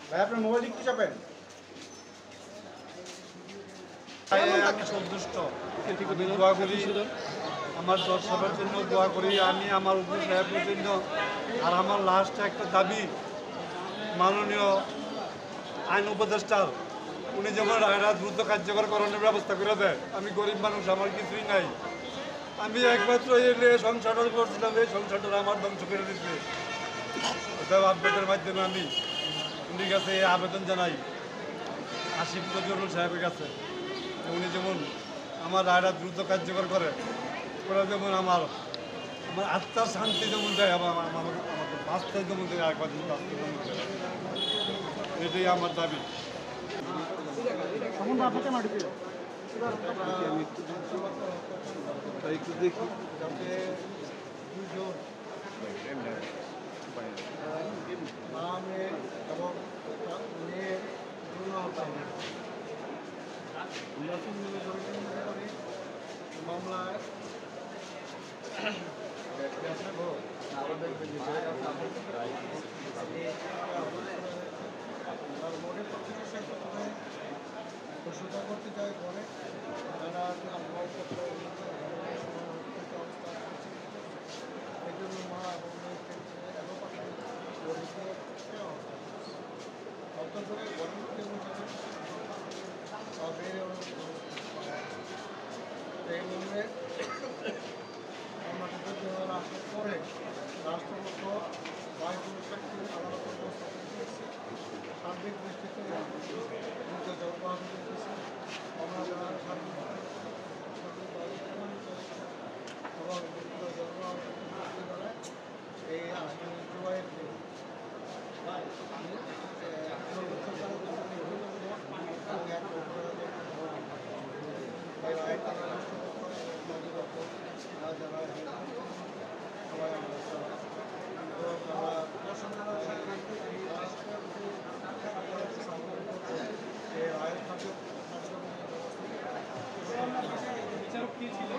ভাই আপনার মোবাইল একটু চাপেন। আমি সন্তুষ্ট, দোয়া করি আমার দর্শকের জন্য, দোয়া করি আমি আমার উপদেশ সাহেবের জন্য। আর আমার লাস্ট একটা দাবি, মাননীয় আইন উপদেষ্টার, উনি যেমন রায়রা দ্রুত কার্যকর করানোর ব্যবস্থা করে দেয়। আমি গরিব মানুষ, আমার কিছুই নাই, আমি একমাত্র এই সংসারটা করছিলাম, এই সংসারটা আমার ধ্বংস করে দিচ্ছে। অতএব আবেদনের মাধ্যমে আমি উনি কাছে আবেদন জানাই আসিফ নজরুল সাহেবের কাছে, উনি যেমন আমার রায়রা দ্রুত কার্যকর করে, ওরা যেমন আমার আত্মার শান্তি যেমন দেয়, আমাকে বাঁচতে যেমন দেয়, একবার বাঁচতে যেমন দেয়, এটাই আমার দাবি। একটু দেখি যাতে দুজন নামে এবং মেয়ের মামলায় মনে করতে ঘোষণা করতে চাই পরে যারা এই জন্য মা এবং করে গণমুক্তি এই মর্মে আমরা আসার পরে রাষ্ট্রপক্ষ বায়ুসাক্ষী আদালতের ব্যবস্থা করতেছি, সার্বিক দৃষ্টিতে জলবাহ করতেছি। আমরা যারা সার্বিক এবং জলবাহ এই জুলাইয়ের বিচারক কি ছিল?